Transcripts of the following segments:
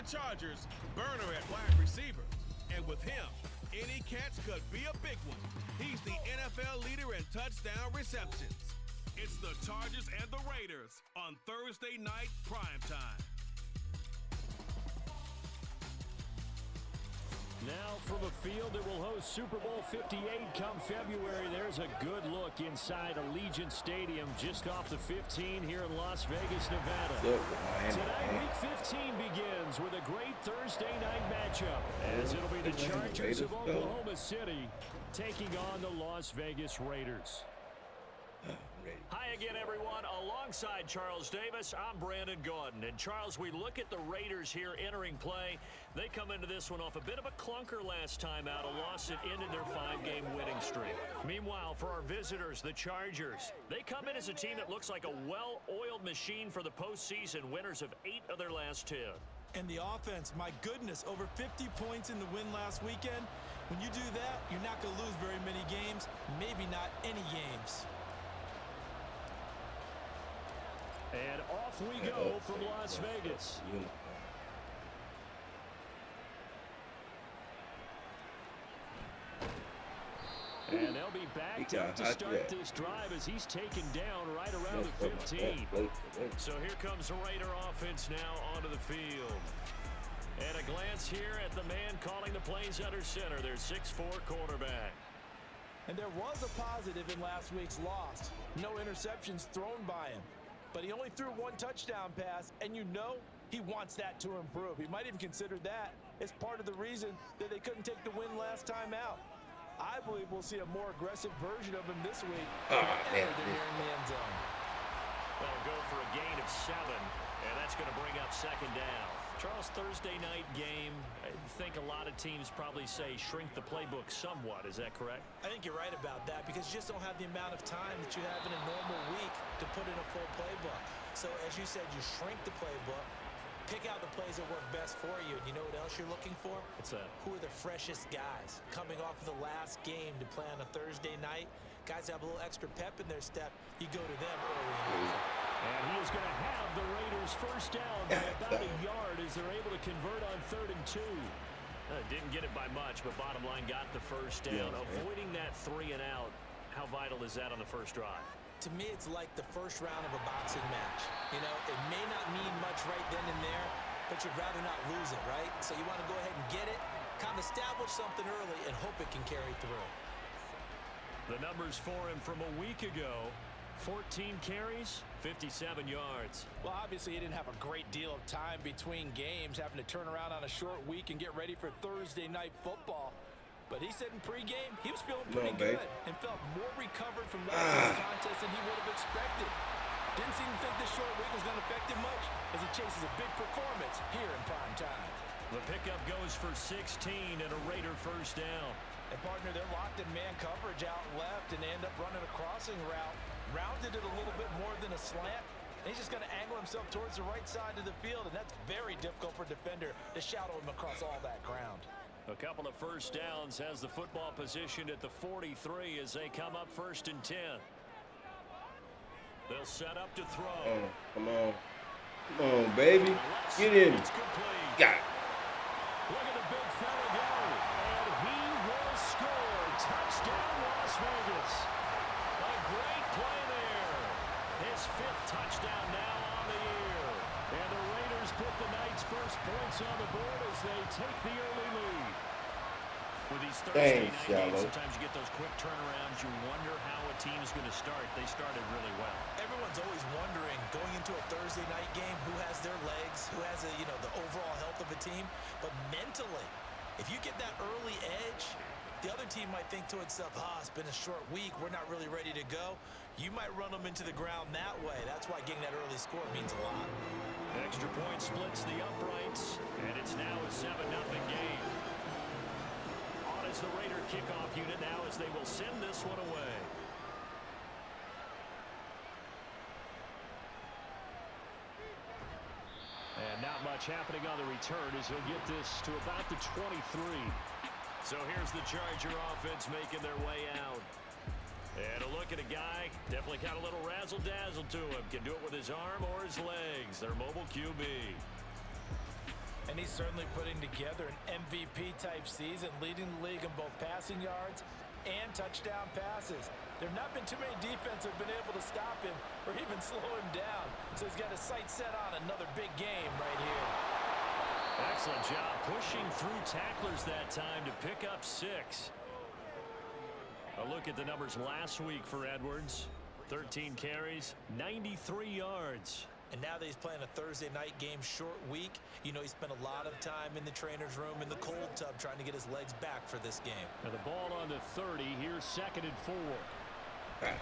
the Chargers, burner at wide receiver. And with him, any catch could be a big one. He's the NFL leader in touchdown receptions. It's the Chargers and the Raiders on Thursday night primetime. Now from a field that will host Super Bowl 58 come February, there's a good look inside Allegiant Stadium just off the 15 here in Las Vegas, Nevada. Tonight, Week 15 begins with a great Thursday night matchup, as it'll be the Chargers of Oklahoma City taking on the Las Vegas Raiders. Hi again, everyone. Alongside Charles Davis, I'm Brandon Gaudin. And Charles, we look at the Raiders here entering play. They come into this one off a bit of a clunker last time out, a loss that ended their 5-game winning streak. Meanwhile, for our visitors, the Chargers, they come in as a team that looks like a well-oiled machine for the postseason, winners of 8 of their last 10. And the offense, my goodness, over 50 points in the win last weekend. When you do that, you're not going to lose very many games, maybe not any games. And off we go from Las Vegas. And they'll be backed up to start this drive as he's taken down right around the 15. So here comes the Raider offense now onto the field. And a glance here at the man calling the plays under center, their 6'4" quarterback. And there was a positive in last week's loss. No interceptions thrown by him. But he only threw 1 touchdown pass, and you know he wants that to improve. He might even consider that as part of the reason that they couldn't take the win last time out. I believe we'll see a more aggressive version of him this week. In the end zone. They'll go for a gain of 7, and that's going to bring up 2nd down. Charles, Thursday night game, I think a lot of teams probably say shrink the playbook somewhat. Is that correct? I think you're right about that because you just don't have the amount of time that you have in a normal week to put in a full playbook. So as you said, you shrink the playbook, pick out the plays that work best for you. And you know what else you're looking for? What's that? Who are the freshest guys coming off of the last game to play on a Thursday night? Guys have a little extra pep in their step. You go to them early in the game. And he is going to have the Raiders first down by about a yard as they're able to convert on 3rd and 2. Didn't get it by much, but bottom line got the first down. Avoiding that 3 and out, how vital is that on the first drive? To me, it's like the first round of a boxing match. You know, it may not mean much right then and there, but you'd rather not lose it, right? So you want to go ahead and get it, kind of establish something early, and hope it can carry through. The numbers for him from a week ago. 14 carries, 57 yards. Well, obviously, he didn't have a great deal of time between games, having to turn around on a short week and get ready for Thursday night football. But he said in pregame he was feeling pretty good and felt more recovered from last week's contest than he would have expected. Didn't seem to think this short week was going to affect him much as he chases a big performance here in prime time. The pickup goes for 16 and a Raider first down. And partner, they're locked in man coverage out left, and they end up running a crossing route. Rounded it a little bit more than a slant. And he's just going to angle himself towards the right side of the field, and that's very difficult for a defender to shadow him across all that ground. A couple of first downs, has the football positioned at the 43 as they come up 1st and 10. They'll set up to throw. Oh, come on. Come on, baby. Get in. Got it. Look at the big fella go. And he will score. Touchdown, Las Vegas. A great play there. His 5th touchdown now on the year. And the Raiders put the Knights' first points on the board as they take the early lead. With these Thursday night games, sometimes you get those quick turnarounds. You wonder how a team is going to start. They started really well. Everyone's always wondering, going into a Thursday night game, who has their legs, who has the overall health of a team. But mentally, if you get that early edge, the other team might think to itself, it's been a short week, we're not really ready to go. You might run them into the ground that way. That's why getting that early score means a lot. Extra point splits the uprights, and it's now a 7-0 game. On is the Raider kickoff unit now as they will send this one away. And not much happening on the return as he'll get this to about the 23. So here's the Charger offense making their way out. And a look at a guy, definitely got a little razzle-dazzle to him. Can do it with his arm or his legs. Their mobile QB. And he's certainly putting together an MVP-type season, leading the league in both passing yards and touchdown passes. There have not been too many defenses that have been able to stop him or even slow him down. So he's got his sights set on another big game right here. Excellent job pushing through tacklers that time to pick up 6. A look at the numbers last week for Edwards. 13 carries, 93 yards. And now that he's playing a Thursday night game, short week, you know he spent a lot of time in the trainer's room in the cold tub trying to get his legs back for this game. Now the ball on the 30. Here's 2nd and 4. And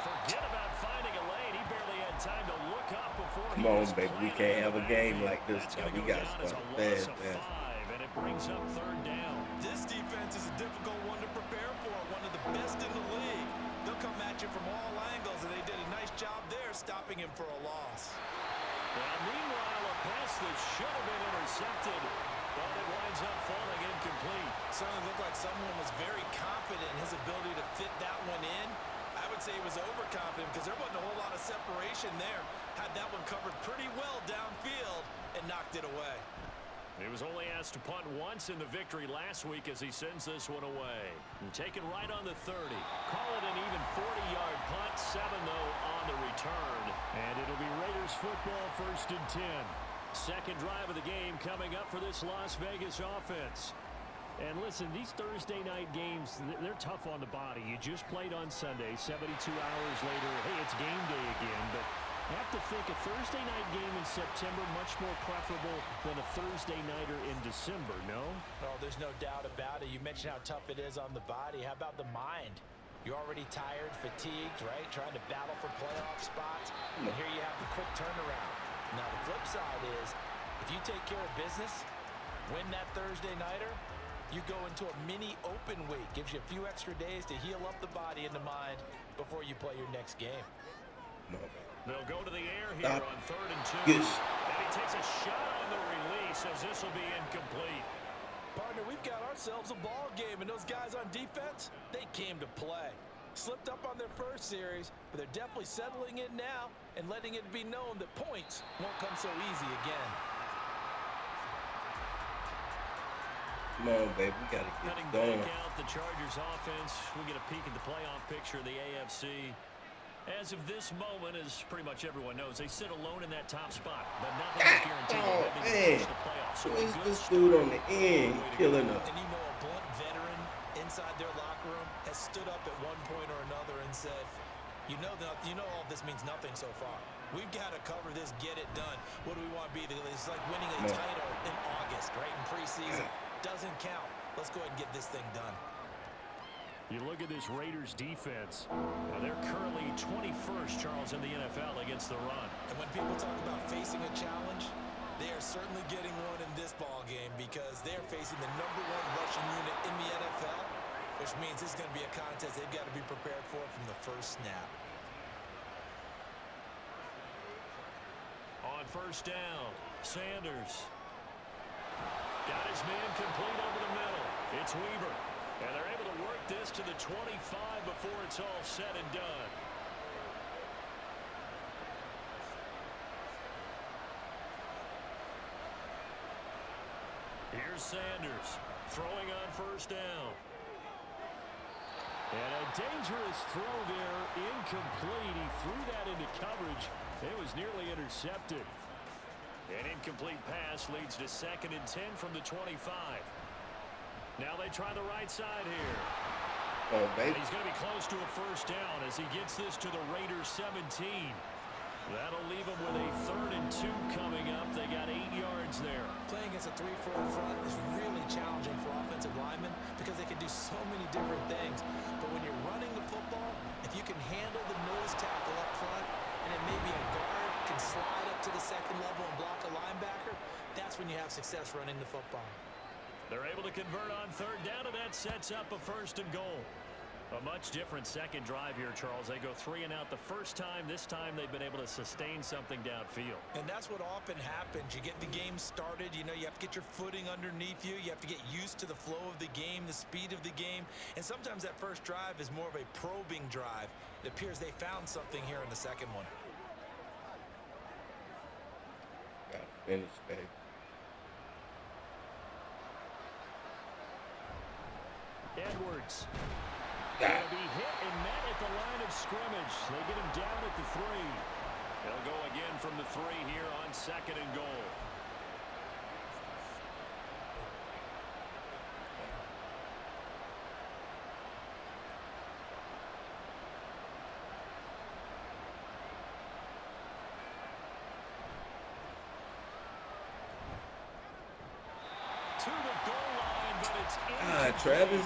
forget about finding a lane. He barely had time to look up before. Come on, baby. We can't have a game like this. Now we got some bad. And it brings up 3rd down. This defense is a difficult one to prepare for. One of the best in the league. They'll come at you from all angles, and they did a nice job there stopping him for a loss. Well, meanwhile, a pass that should have been intercepted, but it winds up falling incomplete. Certainly looked like someone was very confident in his ability to fit that one in. I would say he was overconfident because there wasn't a whole lot of separation there. Had that one covered pretty well downfield and knocked it away. He was only asked to punt once in the victory last week as he sends this one away. And taken right on the 30. Call it an even 40-yard punt. 7, though, on the return. And it'll be Raiders football 1st and 10. Second drive of the game coming up for this Las Vegas offense. And listen, these Thursday night games, they're tough on the body. You just played on Sunday, 72 hours later. Hey, it's game day again, but I have to think a Thursday night game in September much more preferable than a Thursday nighter in December, no? Oh, there's no doubt about it. You mentioned how tough it is on the body. How about the mind? You're already tired, fatigued, right? Trying to battle for playoff spots. And here you have the quick turnaround. Now, the flip side is, if you take care of business, win that Thursday nighter, you go into a mini open week. Gives you a few extra days to heal up the body and the mind before you play your next game. No, they'll go to the air here on 3rd and 2. Yes. And he takes a shot on the release as this will be incomplete. Partner, we've got ourselves a ball game, and those guys on defense, they came to play. Slipped up on their first series, but they're definitely settling in now and letting it be known that points won't come so easy again. Come on, baby. We got to get Cutting going. back out the Chargers offense. We get a peek at the playoff picture of the AFC. As of this moment, as pretty much everyone knows, they sit alone in that top spot. But nothing is guaranteed Oh, to man. the playoffs. So Who is this dude on the end killing us? And you know a blunt veteran inside their locker room has stood up at one point or another and said, you know all this means nothing so far. We've got to cover this, get it done. What do we want to be? It's like winning a title in August, right, in preseason. Doesn't count. Let's go ahead and get this thing done. You look at this Raiders defense. Now they're currently 21st, Charles, in the NFL against the run. And when people talk about facing a challenge, they are certainly getting one in this ball game because they're facing the #1 rushing unit in the NFL, which means this is going to be a contest they've got to be prepared for from the first snap. On 1st down, Sanders. Got his man complete over the middle. It's Weaver. And they're able to work this to the 25 before it's all said and done. Here's Sanders throwing on 1st down. And a dangerous throw there, incomplete. He threw that into coverage. It was nearly intercepted. An incomplete pass leads to 2nd and 10 from the 25. Now they try the right side here. Oh, baby. And he's going to be close to a 1st down as he gets this to the Raiders 17. That'll leave them with a 3rd and 2 coming up. They got 8 yards there. Playing against a 3-4 front is really challenging for offensive linemen because they can do so many different things. But when you're running the football, if you can handle the nose tackle up front, and then maybe a guard can slide up to the 2nd level and block a linebacker, that's when you have success running the football. They're able to convert on 3rd down, and that sets up a 1st and goal. A much different second drive here, Charles. They go 3 and out the first time. This time they've been able to sustain something downfield. And that's what often happens. You get the game started. You know, you have to get your footing underneath you. You have to get used to the flow of the game, the speed of the game. And sometimes that first drive is more of a probing drive. It appears they found something here in the second one. Got to finish, baby. Edwards. God. He'll be hit and met at the line of scrimmage. They get him down at the 3. They'll go again from the 3 here on 2nd and goal. To the goal line, but it's in. Travis.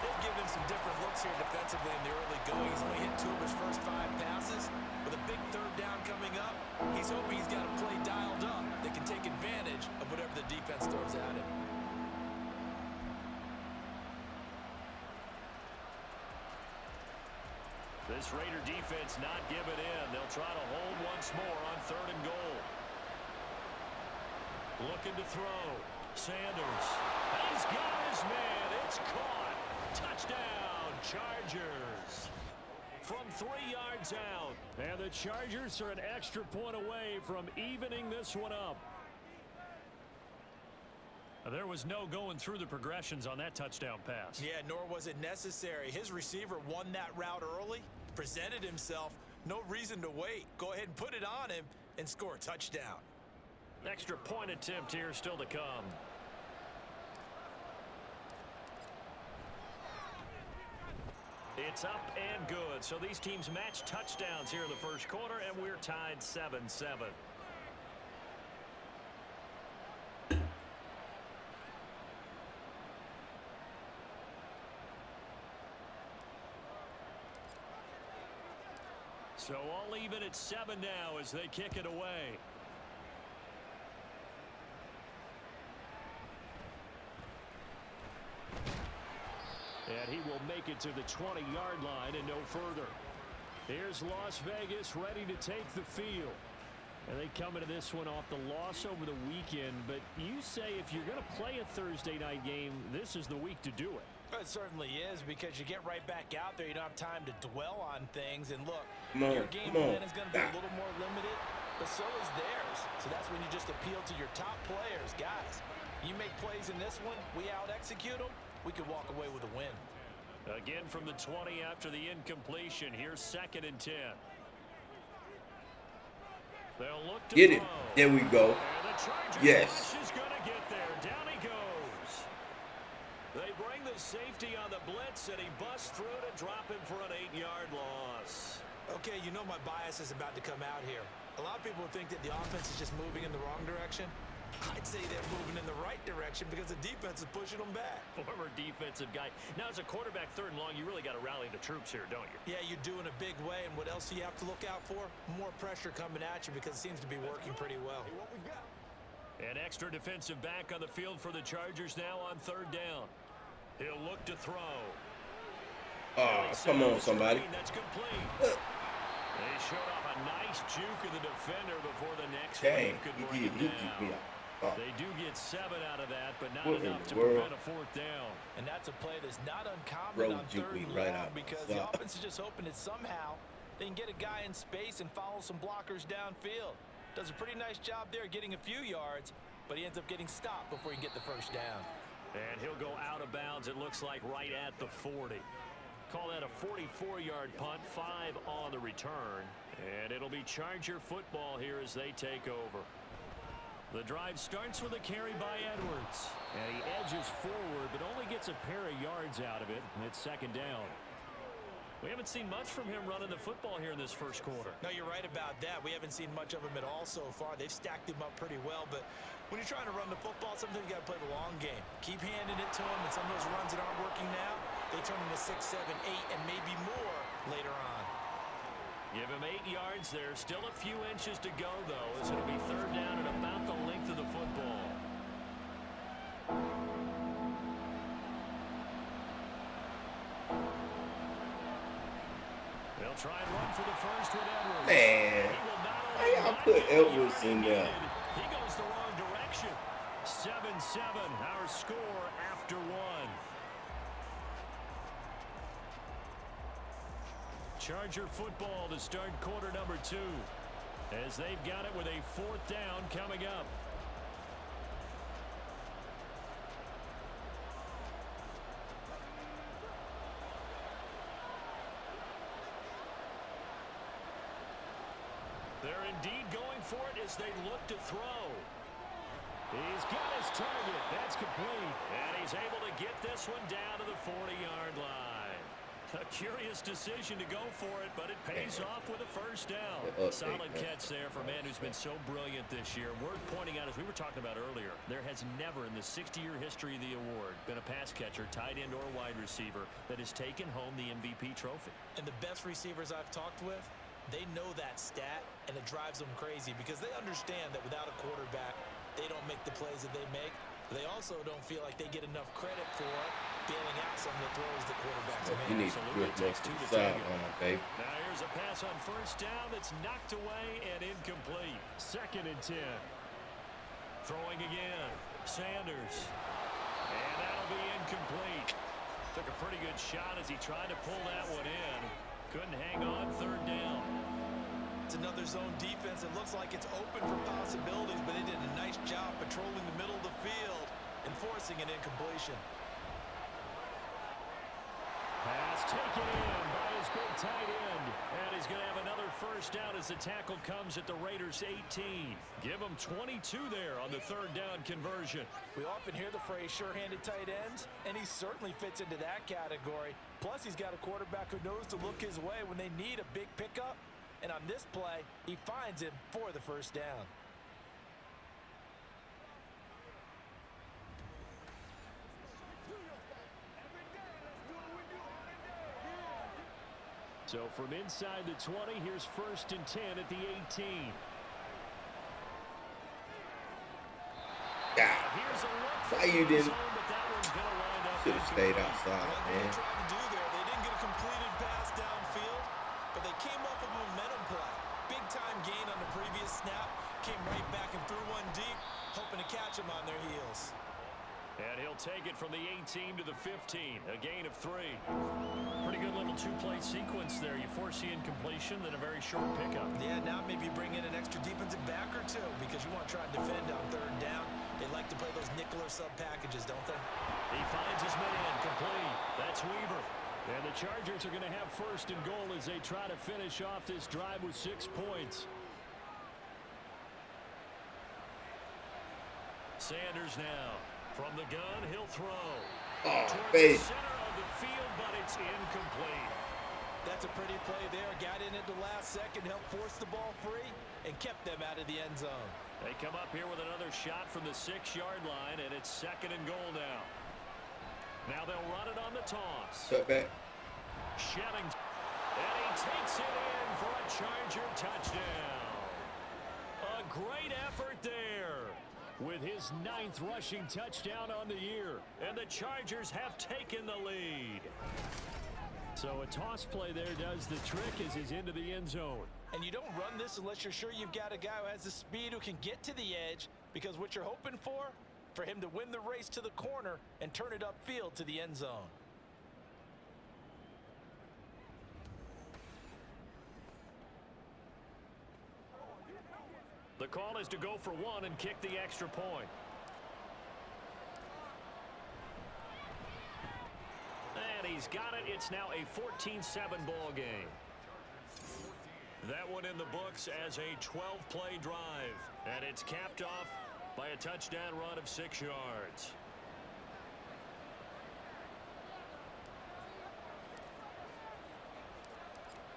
They've given him some different looks here defensively in the early going. He's only hit 2 of his first 5 passes. With a big 3rd down coming up, he's hoping he's got a play dialed up that can take advantage of whatever the defense throws at him. This Raider defense not giving in. They'll try to hold once more on 3rd and goal. Looking to throw. Sanders. He's got his man. It's caught. Touchdown, Chargers. From 3 yards out. And the Chargers are an extra point away from evening this one up. There was no going through the progressions on that touchdown pass. Yeah, nor was it necessary. His receiver won that route early, presented himself. No reason to wait. Go ahead and put it on him and score a touchdown. Extra point attempt here still to come. It's up and good. So these teams match touchdowns here in the first quarter, and we're tied 7-7. So all even at 7 now as they kick it away. And he will make it to the 20-yard line and no further. Here's Las Vegas ready to take the field. And they come into this one off the loss over the weekend. But you say if you're going to play a Thursday night game, this is the week to do it. It certainly is, because you get right back out there. You don't have time to dwell on things. And look, your game plan is going to be a little more limited, but so is theirs. So that's when you just appeal to your top players. Guys, you make plays in this one, we out-execute them, we could walk away with a win. Again from the 20 after the incompletion. Here's 2nd and 10. They'll look to Get it. throw. There we go. And the Chargers Yes. is going to get there. Down he goes. They bring the safety on the blitz, and he busts through to drop him for an 8-yard loss. Okay, you know my bias is about to come out here. A lot of people think that the offense is just moving in the wrong direction. I'd say they're moving in the right direction because the defense is pushing them back. Former defensive guy. Now, as a quarterback 3rd and long, you really got to rally the troops here, don't you? Yeah, you do in a big way. And what else do you have to look out for? More pressure coming at you because it seems to be working pretty well. An extra defensive back on the field for the Chargers now on 3rd down. He'll look to throw. Oh, come on, somebody. That's complete. They showed off a nice juke of the defender before the next one could bring it down. They do get 7 out of that, but not enough to prevent a 4th down. And that's a play that's not uncommon on 3rd and long because the offense is just hoping that somehow they can get a guy in space and follow some blockers downfield. Does a pretty nice job there getting a few yards, but he ends up getting stopped before he can get the 1st down. And he'll go out of bounds, it looks like, right at the 40. Call that a 44-yard punt, 5 on the return. And it'll be Charger football here as they take over. The drive starts with a carry by Edwards. And he edges forward, but only gets a pair of yards out of it. And it's 2nd down. We haven't seen much from him running the football here in this first quarter. No, you're right about that. We haven't seen much of him at all so far. They've stacked him up pretty well, but when you're trying to run the football, sometimes you got to play the long game. Keep handing it to him, and some of those runs that aren't working now, they turn into 6, 7, 8, and maybe more later on. Give him 8 yards there. Still a few inches to go, though, as it'll be 3rd down and about the length of the football. They'll try and run for the first with Edwards. Man, how y'all put Edwards in there? He goes the wrong direction. 7-7, our score after 1. Charger football to start quarter number 2, as they've got it with a 4th down coming up. for it as they look to throw. He's got his target. That's complete. And he's able to get this one down to the 40-yard line. A curious decision to go for it, but it pays off with a first down. Solid catch there for a man who's been so brilliant this year. Worth pointing out, as we were talking about earlier, there has never in the 60-year history of the award been a pass catcher, tight end, or wide receiver that has taken home the MVP trophy. And the best receivers I've talked with, they know that stat, and it drives them crazy because they understand that without a quarterback, they don't make the plays that they make. They also don't feel like they get enough credit for bailing out some of the throws the quarterbacks make. You need to put most of the side on it, babe. Now here's a pass on first down that's knocked away and incomplete. 2nd and 10. Throwing again. Sanders. And that'll be incomplete. Took a pretty good shot as he tried to pull that one in. Couldn't hang on 3rd down. It's another zone defense. It looks like it's open for possibilities, but they did a nice job patrolling the middle of the field and forcing an incompletion. Pass taken in by his big tight end. And he's going to have another first down as the tackle comes at the Raiders' 18. Give him 22 there on the 3rd down conversion. We often hear the phrase sure-handed tight ends, and he certainly fits into that category. Plus, he's got a quarterback who knows to look his way when they need a big pickup. And on this play, he finds him for the first down. So from inside the 20, here's 1st and 10 at the 18. Yeah. Here's a look for Why you didn't? but that one's going to wind up. Should have stayed outside, What man. they tried to do there, they didn't get a completed pass downfield, but they came off of a momentum play. Big-time gain on the previous snap, came right back and threw one deep, hoping to catch them on their heels. And he'll take it from the 18 to the 15, a gain of 3. Pretty good little 2-play sequence there. You force the incompletion, then a very short pickup. Yeah, now maybe bring in an extra defensive back or two because you want to try and defend on 3rd down. They like to play those nickel or sub packages, don't they? He finds his man, complete. That's Weaver. And the Chargers are going to have 1st and goal as they try to finish off this drive with 6 points. Sanders now. From the gun, he'll throw. Oh, Towards babe. the center of the field, but it's incomplete. That's a pretty play there. Got in at the last second, helped force the ball free, and kept them out of the end zone. They come up here with another shot from the 6-yard line, and it's 2nd and goal now. Now they'll run it on the toss. Cut back. Shelling. And he takes it in for a Charger touchdown. A great effort there with his 9th rushing touchdown on the year. And the Chargers have taken the lead. So a toss play there does the trick as he's into the end zone. And you don't run this unless you're sure you've got a guy who has the speed who can get to the edge, because what you're hoping for him to win the race to the corner and turn it upfield to the end zone. The call is to go for 1 and kick the extra point. And he's got it. It's now a 14-7 ball game. That one in the books as a 12-play drive. And it's capped off by a touchdown run of 6 yards.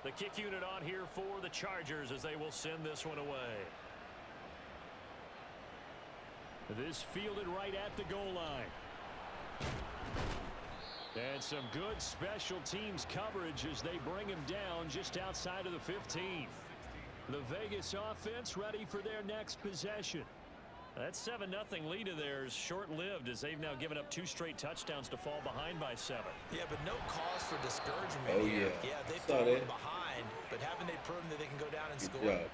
The kick unit on here for the Chargers as they will send this one away. This fielded right at the goal line. And some good special teams coverage as they bring him down just outside of the 15. The Vegas offense ready for their next possession. That 7-0 lead of theirs short-lived as they've now given up 2 straight touchdowns to fall behind by 7. Yeah, but no cause for discouragement Oh, here. yeah. Yeah, they've Saw fallen that. behind, but haven't they proven that they can go down and Good score? job.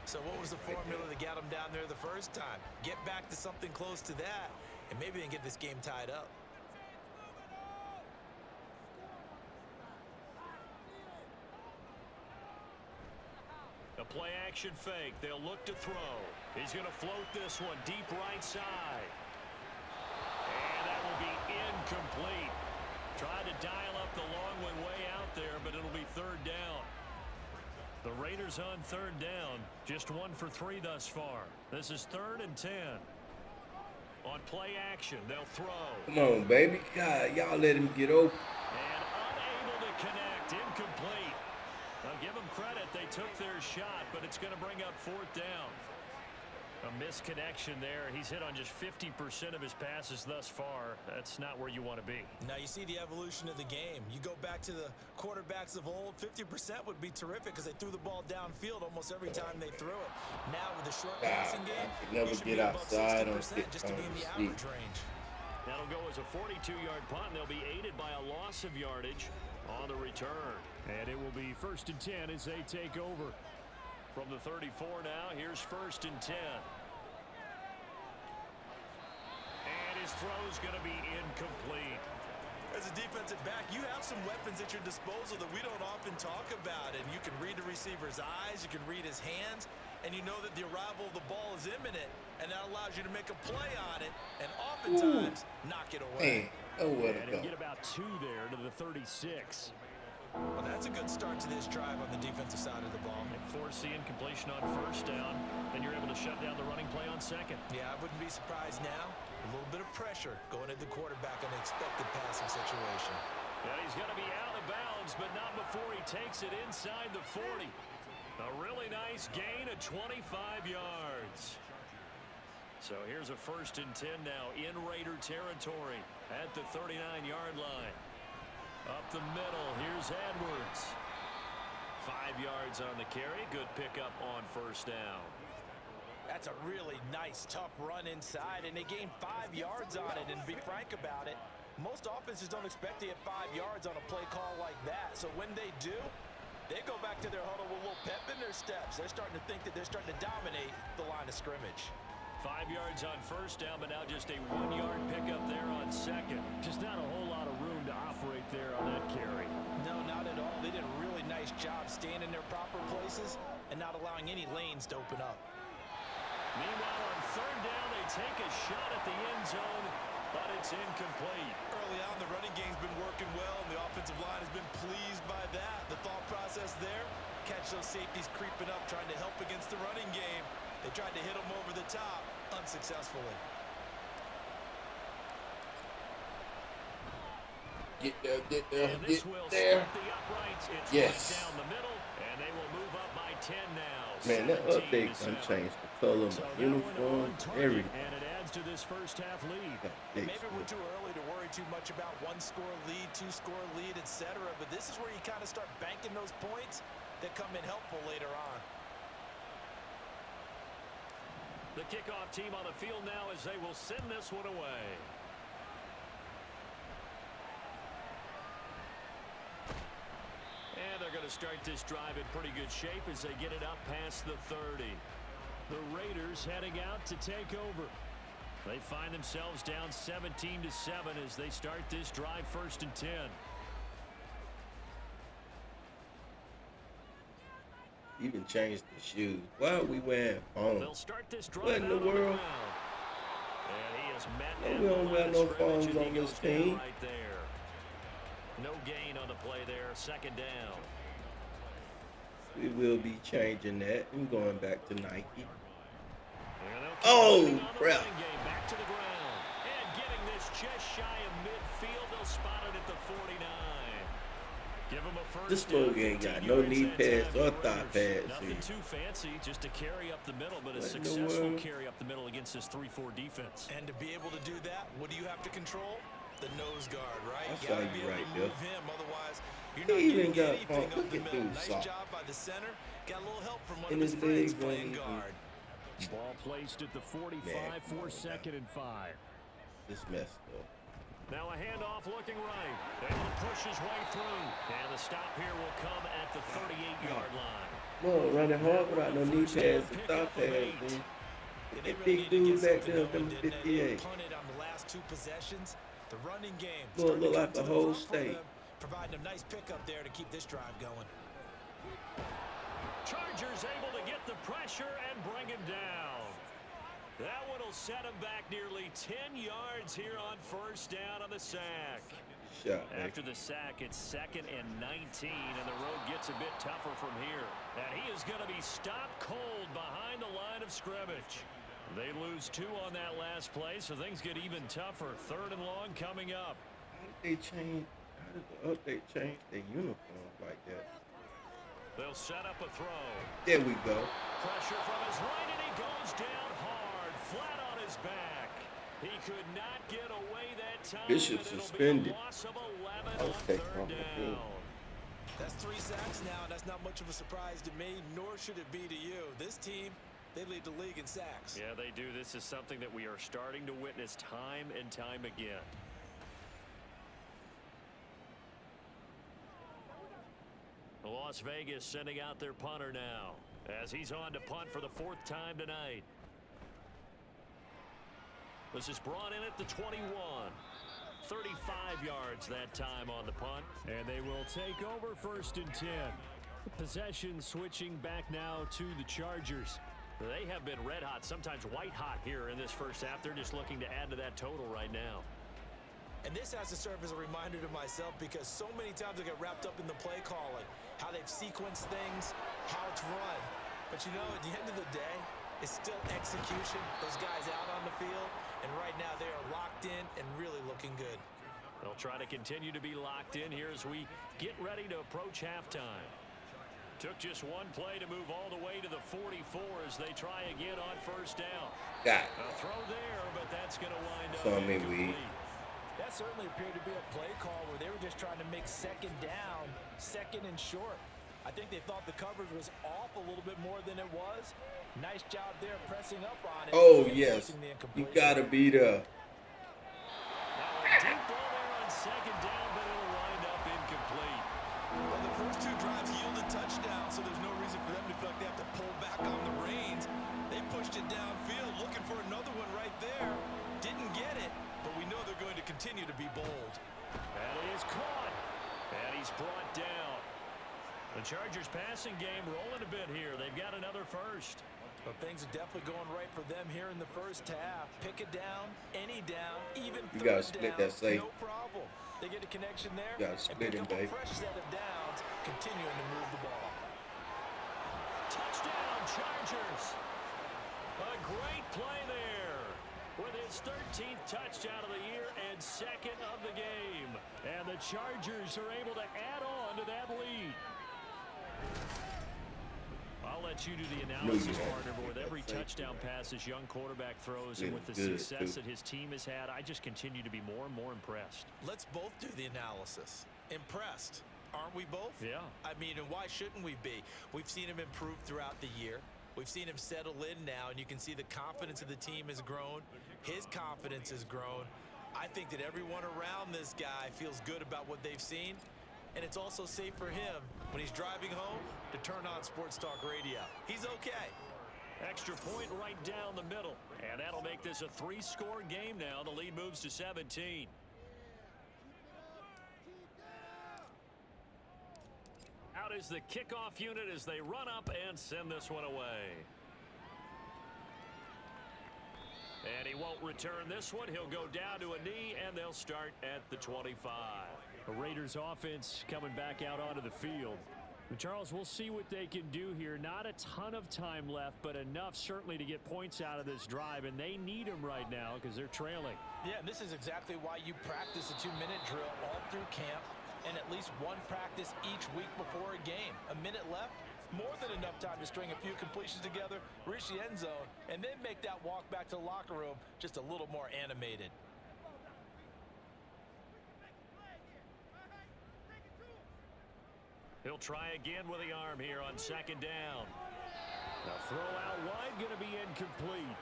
So what was the formula that got them down there the first time? Get back to something close to that, and maybe they can get this game tied up. A play-action fake. They'll look to throw. He's going to float this one deep right side. And that will be incomplete. Tried to dial up the long one way out there, but it'll be 3rd down. The Raiders on third down. Just 1 for 3 thus far. This is 3rd and 10. On play action, they'll throw. Come on, baby. God, y'all let him get open. And unable to connect. Incomplete. Now give them credit. They took their shot, but it's going to bring up 4th down. A misconnection there. He's hit on just 50% of his passes thus far. That's not where you want to be. Now you see the evolution of the game. You go back to the quarterbacks of old, 50% would be terrific because they threw the ball downfield almost every time they threw it. Now with the short passing game, I could never you should get be above outside 60% just to be in the average range. That'll go as a 42-yard punt, and they'll be aided by a loss of yardage on the return. And it will be 1st and 10 as they take over. From the 34 now, here's 1st and 10. And his throw's going to be incomplete. As a defensive back, you have some weapons at your disposal that we don't often talk about. And you can read the receiver's eyes, you can read his hands, and you know that the arrival of the ball is imminent. And that allows you to make a play on it and oftentimes knock it away. Man, oh, what a And go. he'll get about 2 there to the 36. Well, that's a good start to this drive on the defensive side of the ball. And force the incompletion on 1st down, then you're able to shut down the running play on 2nd. Yeah, I wouldn't be surprised now. A little bit of pressure going at the quarterback in an expected passing situation. And he's going to be out of bounds, but not before he takes it inside the 40. A really nice gain of 25 yards. So here's a 1st and 10 now in Raider territory at the 39-yard line. Up the middle, here's Edwards. 5 yards on the carry. Good pickup on 1st down. That's a really nice, tough run inside, and they gained 5 yards on it. And to be frank about it, most offenses don't expect to get 5 yards on a play call like that. So when they do, they go back to their huddle with a little pep in their steps. They're starting to think that they're starting to dominate the line of scrimmage. 5 yards on 1st down, but now just a 1-yard pickup there on 2nd. Just not a whole lot of room to operate there on that carry. No, not at all. They did a really nice job staying in their proper places and not allowing any lanes to open up. Meanwhile, on 3rd down, they take a shot at the end zone, but it's incomplete. Early on, the running game's been working well, and the offensive line has been pleased by that. The thought process there, catch those safeties creeping up, trying to help against the running game. They tried to hit them over the top, unsuccessfully. Get there, get there, And get this will there. split the uprights. It's Yes. right down the middle, and they will move up by 10 now. Man, that 17 update to done 7. changed the color of So my that one uniform, on target, everything. and it adds to this first half lead. Maybe we're too early to worry too much about 1-score lead, 2-score lead, etc. But this is where you kind of start banking those points that come in helpful later on. The kickoff team on the field now as they will send this one away. And they're going to start this drive in pretty good shape as they get it up past the 30. The Raiders heading out to take over. They find themselves down 17-7 as they start this drive 1st and 10. Even changed the shoes. Why are we wearing They'll phones? start this drive What in the out on world? ground. And he is met No, at we the don't line wear of no scrimmage, phones and he on this goes down team. right there. No gain on the play there. 2nd down. We will be changing that and going back to Nike. And they'll keep Oh, moving on the crap. running game. Back to the ground. And getting this just shy of midfield. They'll spot it at the 49. Give him a first This down, mug ain't 15 got no yards knee that pads time or for thigh Raiders. pads. Nothing too fancy, just to carry up the middle, but a What in the successful world? carry up the middle against this 3-4 defense. And to be able to do that, what do you have to control? The nose guard, right? I You saw gotta you be able right to there. move him, otherwise you're He not even getting got anything bumped. up Look the at middle. dude Nice soft. job by the center. Got a little help from one In of his his friends legs, playing man. guard. Ball placed at the 45 for 2nd and 5. This messed up. Now a handoff looking right. Able to push his way through. And the stop here will come at the 38-yard line. No, running hard without no knee pads and thigh pads, man. They That really big need to dude get back something there, going, number didn't they? They 58. punted on the last 2 possessions. The running game Boy, starting look to like come the to whole front for state. them, providing a nice pickup there to keep this drive going. Chargers able to get the pressure and bring him down. That one will set him back nearly 10 yards here on 1st down on the sack. shot. After the sack, it's 2nd and 19, and the road gets a bit tougher from here. And he is going to be stopped cold behind the line of scrimmage. They lose 2 on that last play, so things get even tougher. 3rd and long coming up. How did the update change their uniform like that? They'll set up a throw. There we go. Pressure from his right, and he goes down hard, flat on his back. He could not get away that time. Bishop suspended. Loss of 11 on 3rd down. That's 3 sacks now, and that's not much of a surprise to me, nor should it be to you. This team, they lead the league in sacks. Yeah, they do. This is something that we are starting to witness time and time again. Las Vegas sending out their punter now as he's on to punt for the 4th time tonight. This is brought in at the 21. 35 yards that time on the punt. And they will take over 1st and 10. Possession switching back now to the Chargers. They have been red hot, sometimes white hot here in this first half. They're just looking to add to that total right now. And this has to serve as a reminder to myself because so many times I get wrapped up in the play calling, how they've sequenced things, how it's run. But you know, at the end of the day, it's still execution. Those guys out on the field, and right now they are locked in and really looking good. They'll try to continue to be locked in here as we get ready to approach halftime. Took just 1 play to move all the way to the 44 as they try again on 1st down. Got it. A throw there, but that's going to wind up So, I mean, incomplete. That certainly appeared to be a play call where they were just trying to make 2nd down, 2nd and short. I think they thought the coverage was off a little bit more than it was. Nice job there pressing up on it. Oh, yes. You got to be the... Now a deep ball there on 2nd down, but it'll wind up incomplete. Well, the first 2 drives yielded touchdowns, so there's no reason for them to feel like they have to pull back on the reins. They pushed it downfield, looking for another one right there. Didn't get it, but we know they're going to continue to be bold. And he is caught. And he's brought down. The Chargers passing game rolling a bit here. They've got another first. But things are definitely going right for them here in the first half. Pick it down, any down, even You third got to split down, that safe. no problem. They get a connection there. You got to split him, and pick babe. up a fresh set of downs, continuing to move the ball. Touchdown, Chargers. A great play there with his 13th touchdown of the year and 2nd of the game. And the Chargers are able to add on to that lead. I'll let you do the analysis, partner, but with every touchdown pass this young quarterback throws and with the success that his team has had, I just continue to be more and more impressed. Let's both do the analysis. Impressed. Aren't we both? Yeah. I mean, and why shouldn't we be? We've seen him improve throughout the year. We've seen him settle in now, and you can see the confidence of the team has grown. His confidence has grown. I think that everyone around this guy feels good about what they've seen, and it's also safe for him when he's driving home to turn on Sports Talk Radio. He's okay. Extra point right down the middle, and that'll make this a 3-score game now. The lead moves to 17. Out is the kickoff unit as they run up and send this one away. And he won't return this one. He'll go down to a knee, and they'll start at the 25. The Raiders offense coming back out onto the field. And Charles, we'll see what they can do here. Not a ton of time left, but enough certainly to get points out of this drive, and they need them right now because they're trailing. Yeah, and this is exactly why you practice a 2-minute drill all through camp and at least one practice each week before a game. A minute left, more than enough time to string a few completions together, reach the end zone, and then make that walk back to the locker room just a little more animated. He'll try again with the arm here on 2nd down. The throw out wide going to be incomplete.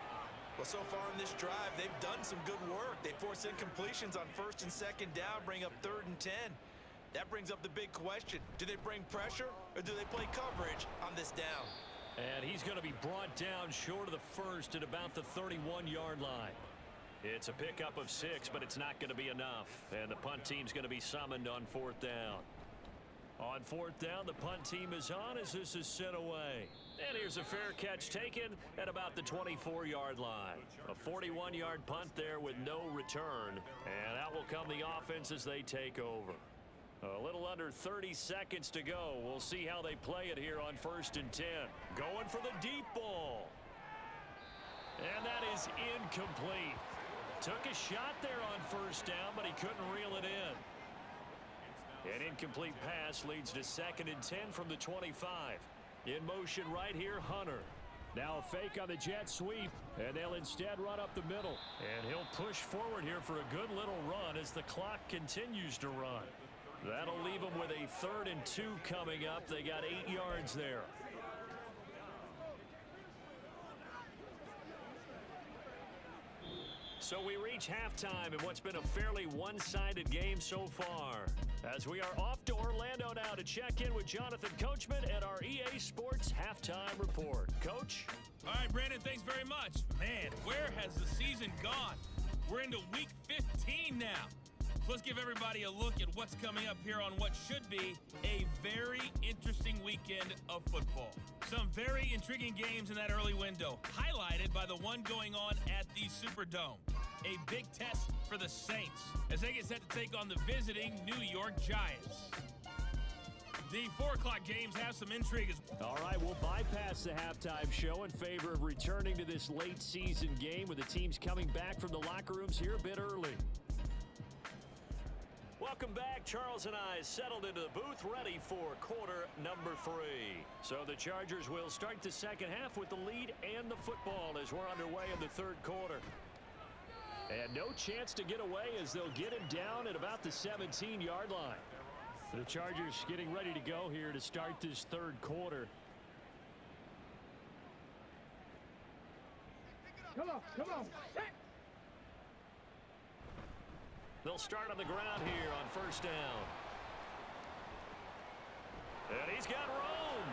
Well, so far in this drive, they've done some good work. They force incompletions on 1st and 2nd down, bring up 3rd and 10. That brings up the big question. Do they bring pressure or do they play coverage on this down? And he's going to be brought down short of the first at about the 31-yard line. It's a pickup of 6, but it's not going to be enough. And the punt team's going to be summoned on 4th down. On fourth down, the punt team is on as this is sent away. And here's a fair catch taken at about the 24-yard line. A 41-yard punt there with no return. And out will come the offense as they take over. A little under 30 seconds to go. We'll see how they play it here on 1st and 10. Going for the deep ball. And that is incomplete. Took a shot there on 1st down, but he couldn't reel it in. An incomplete pass leads to 2nd and 10 from the 25. In motion right here, Hunter. Now a fake on the jet sweep, and they'll instead run up the middle. And he'll push forward here for a good little run as the clock continues to run. That'll leave them with a 3rd and 2 coming up. They got 8 yards there. So we reach halftime in what's been a fairly one-sided game so far. As we are off to Orlando now to check in with Jonathan Coachman at our EA Sports Halftime Report. Coach? All right, Brandon, thanks very much. Man, where has the season gone? We're into week 15 now. So let's give everybody a look at what's coming up here on what should be a very interesting weekend of football. Some very intriguing games in that early window, highlighted by the one going on at the Superdome. A big test for the Saints as they get set to take on the visiting New York Giants. The 4 o'clock games have some intrigue. All right, we'll bypass the halftime show in favor of returning to this late season game with the teams coming back from the locker rooms here a bit early. Welcome back. Charles and I settled into the booth ready for quarter number 3. So the Chargers will start the second half with the lead and the football as we're underway in the 3rd quarter. And no chance to get away as they'll get him down at about the 17-yard line. The Chargers getting ready to go here to start this 3rd quarter. Come on. They'll start on the ground here on 1st down. And he's got room.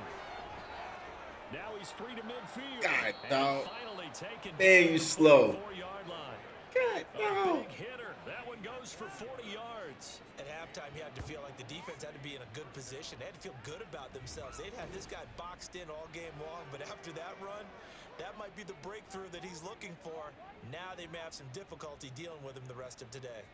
Now he's free to midfield. God, dog. Finally taken Man, you slow. 4-yard line. God, A no. big hitter. That one goes for 40 yards. At halftime, you had to feel like the defense had to be in a good position. They had to feel good about themselves. They'd had this guy boxed in all game long, but after that run, that might be the breakthrough that he's looking for. Now they may have some difficulty dealing with him the rest of today.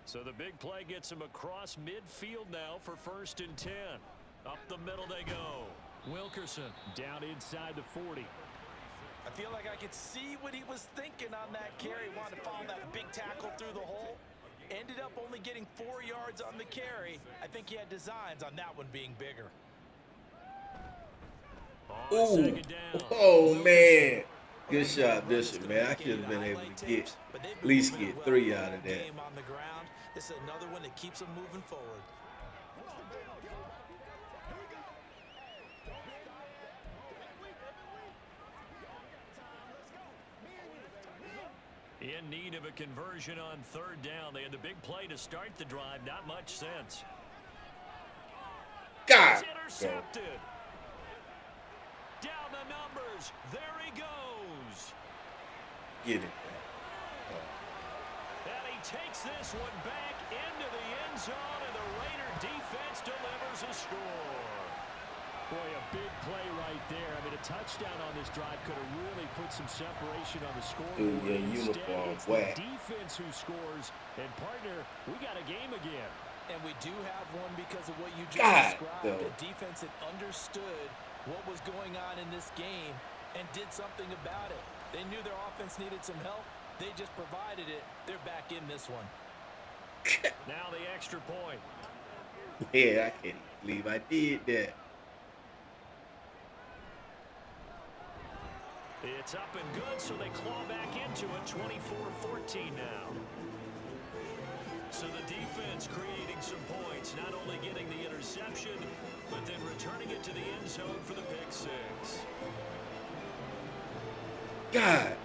So the big play gets him across midfield now for 1st and 10. Up the middle they go. Wilkerson down inside the 40. I feel like I could see what he was thinking on that carry. Wanted to follow that big tackle through the hole. Ended up only getting 4 yards on the carry. I think he had designs on that one being bigger. On 2nd down. Oh, man. Good shot, Bishop, man. I should have been able to get at least get 3 out of that. On the ground. This is another one that keeps them moving forward. In need of a conversion on 3rd down. They had the big play to start the drive. Not much sense. God. It's intercepted. Down the numbers. There he goes. Get it. And he takes this one back into the end zone, and the Raider defense delivers a score. Boy, a big play right there. I mean, a touchdown on this drive could have really put some separation on the scoreboard. Dude, your uniform whack. The defense who scores, and partner, we got a game again. And we do have one because of what you just described. Though. A defense that understood what was going on in this game and did something about it. They knew their offense needed some help. They just provided it. They're back in this one. Now the extra point. Yeah, I can't believe I did that. It's up and good, so they claw back into it, 24-14 now. So the defense creating some points, not only getting the interception, but then returning it to the end zone for the pick 6. God.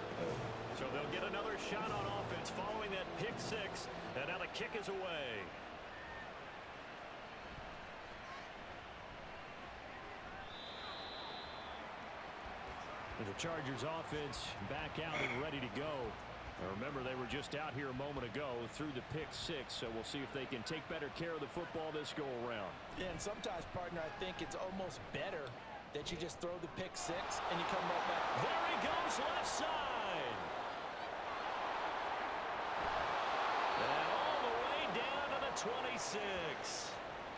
So they'll get another shot on offense following that pick 6, and now the kick is away. And the Chargers offense back out and ready to go. Now remember, they were just out here a moment ago through the pick 6, so we'll see if they can take better care of the football this go around. Yeah, and sometimes, partner, I think it's almost better that you just throw the pick 6 and you come right back. There he goes, left side. And all the way down to the 26.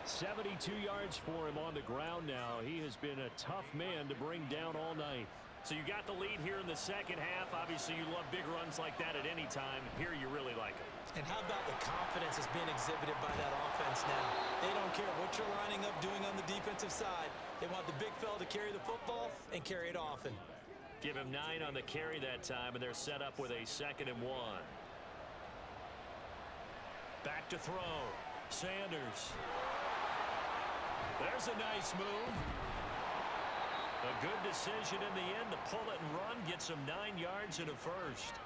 72 yards for him on the ground now. He has been a tough man to bring down all night. So you got the lead here in the second half. Obviously, you love big runs like that at any time. Here you really like it. And how about the confidence that's being exhibited by that offense now? They don't care what you're lining up doing on the defensive side. They want the big fella to carry the football and carry it often. Give him 9 on the carry that time, and they're set up with a 2nd and 1. Back to throw. Sanders. There's a nice move. A good decision in the end to pull it and run. Gets him 9 yards and a first.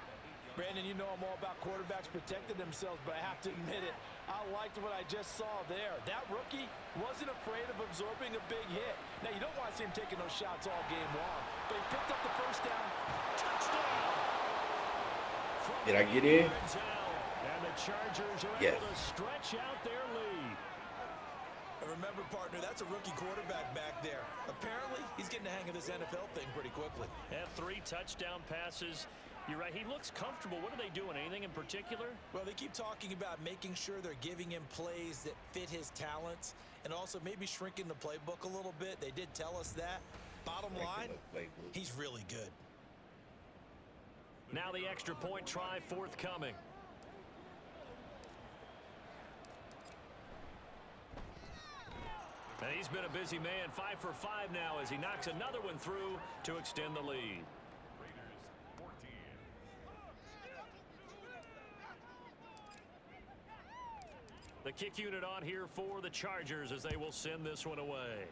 Brandon, you know I'm all about quarterbacks protecting themselves, but I have to admit it. I liked what I just saw there. That rookie wasn't afraid of absorbing a big hit. Now, you don't want to see him taking those shots all game long, but he picked up the first down. Touchdown! Did I get in? And the Chargers are able to stretch out their lead. And remember, partner, that's a rookie quarterback back there. Apparently, he's getting the hang of this NFL thing pretty quickly. And 3 touchdown passes. You're right, he looks comfortable. What are they doing? Anything in particular? Well, they keep talking about making sure they're giving him plays that fit his talents and also maybe shrinking the playbook a little bit. They did tell us that. Bottom line, he's really good. Now the extra point try forthcoming. And he's been a busy man, 5 for 5 now as he knocks another one through to extend the lead. The kick unit on here for the Chargers as they will send this one away.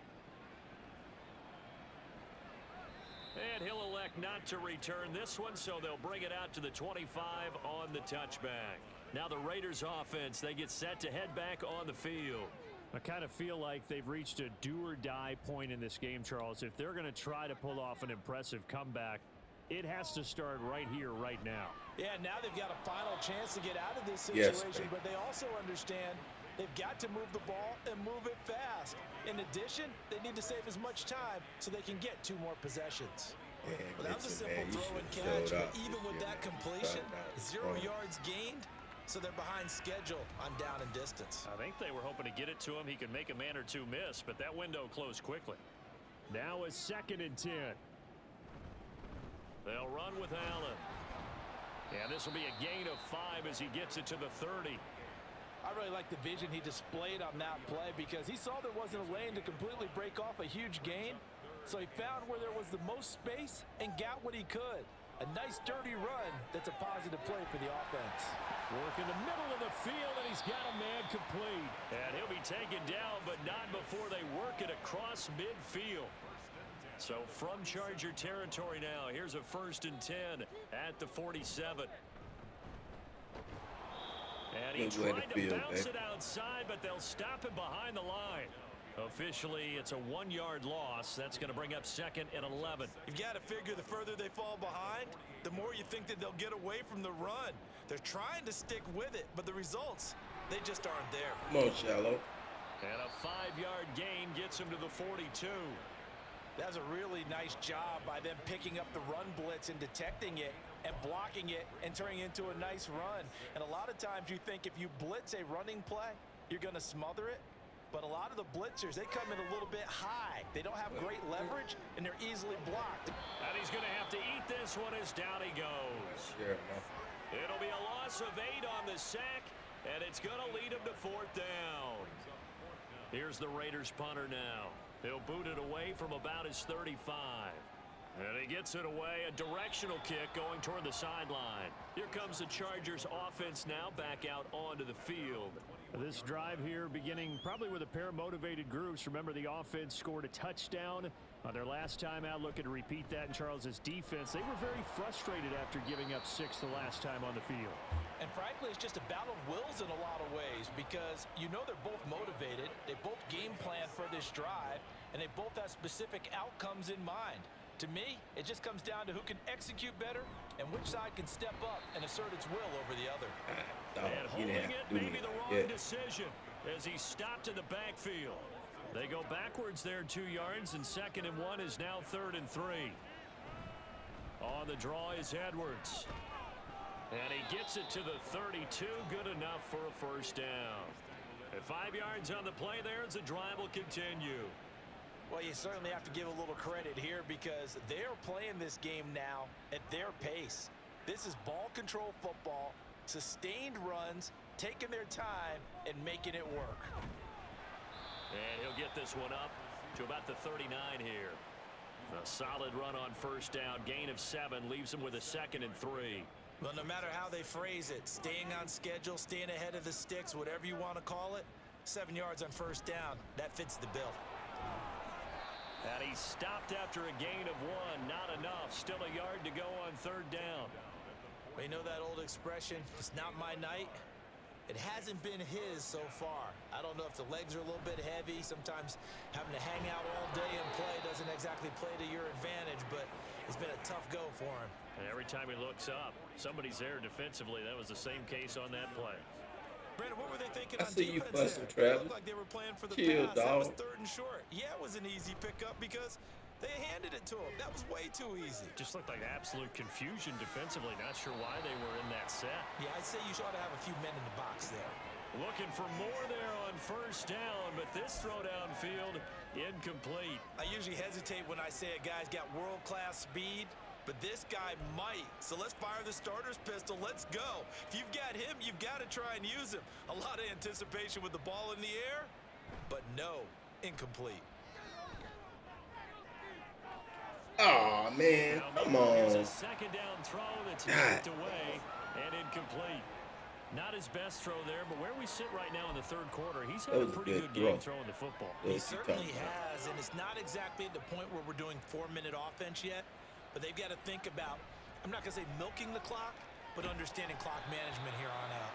And he'll elect not to return this one, so they'll bring it out to the 25 on the touchback. Now the Raiders offense, they get set to head back on the field. I kind of feel like they've reached a do-or-die point in this game, Charles. If they're going to try to pull off an impressive comeback, it has to start right here, right now. Yeah, now they've got a final chance to get out of this situation, but they also understand they've got to move the ball and move it fast. In addition, they need to save as much time so they can get 2 more possessions. Well, that was a simple throw and catch, but even with that completion, 0 yards gained, so they're behind schedule on down and distance. I think they were hoping to get it to him. He could make a man or 2 miss, but that window closed quickly. Now a 2nd and 10. They'll run with Allen. And this will be a gain of 5 as he gets it to the 30. I really like the vision he displayed on that play because he saw there wasn't a lane to completely break off a huge gain. So he found where there was the most space and got what he could. A nice dirty run that's a positive play for the offense. Work in the middle of the field, and he's got a man complete. And he'll be taken down, but not before they work it across midfield. So from Charger territory now, here's a 1st and 10 at the 47. And he tried to bounce it outside, but they'll stop him behind the line. Officially, it's a 1-yard loss. That's going to bring up 2nd and 11. You've got to figure the further they fall behind, the more you think that they'll get away from the run. They're trying to stick with it, but the results, they just aren't there. Come on, Shallow. And a 5-yard gain gets him to the 42. That's a really nice job by them picking up the run blitz and detecting it and blocking it and turning it into a nice run. And a lot of times you think if you blitz a running play, you're going to smother it. But a lot of the blitzers, they come in a little bit high. They don't have great leverage, and they're easily blocked. And he's going to have to eat this one as down he goes. It'll be a loss of 8 on the sack, and it's going to lead him to 4th down. Here's the Raiders punter now. He'll boot it away from about his 35. And he gets it away, a directional kick going toward the sideline. Here comes the Chargers offense now back out onto the field. This drive here beginning probably with a pair of motivated groups. Remember, the offense scored a touchdown on their last time out. Looking to repeat that in Charles's defense. They were very frustrated after giving up 6 the last time on the field. And frankly, it's just a battle of wills in a lot of ways because you know they're both motivated. They both game plan for this drive, and they both have specific outcomes in mind. To me, it just comes down to who can execute better and which side can step up and assert its will over the other. And holding it may be the wrong decision as he stopped in the backfield. They go backwards there 2 yards, and 2nd and 1 is now 3rd and 3. On the draw is Edwards. And he gets it to the 32, good enough for a first down. At 5 yards on the play there, as the drive will continue. Well, you certainly have to give a little credit here because they're playing this game now at their pace. This is ball control football, sustained runs, taking their time, and making it work. And he'll get this one up to about the 39 here. A solid run on first down, gain of 7, leaves him with a 2nd and 3. Well, no matter how they phrase it, staying on schedule, staying ahead of the sticks, whatever you want to call it, 7 yards on first down, that fits the bill. And he stopped after a gain of 1, not enough. Still a yard to go on 3rd down. Well, you know that old expression, it's not my night? It hasn't been his so far. I don't know if the legs are a little bit heavy. Sometimes having to hang out all day and play doesn't exactly play to your advantage, but it's been a tough go for him. And every time he looks up, somebody's there defensively. That was the same case on that play. Brandon, what were they thinking on see you defense fussing, there? It Travis. looked like they were playing for the Chill, pass. That was dog. 3rd and short. Yeah, it was an easy pickup because they handed it to him. That was way too easy. Just looked like absolute confusion defensively. Not sure why they were in that set. Yeah, I'd say you ought to have a few men in the box there. Looking for more there on first down, but this throw downfield incomplete. I usually hesitate when I say a guy's got world-class speed, but this guy might. So let's fire the starter's pistol. Let's go. If you've got him, you've got to try and use him. A lot of anticipation with the ball in the air, but no, incomplete. Oh man, come on. A 2nd down throw that's knocked away and incomplete. Not his best throw there, but where we sit right now in the 3rd quarter, he's had a pretty good game throwing the football. He certainly has, and it's not exactly at the point where we're doing 4-minute offense yet, but they've got to think about, I'm not going to say milking the clock, but understanding clock management here on out.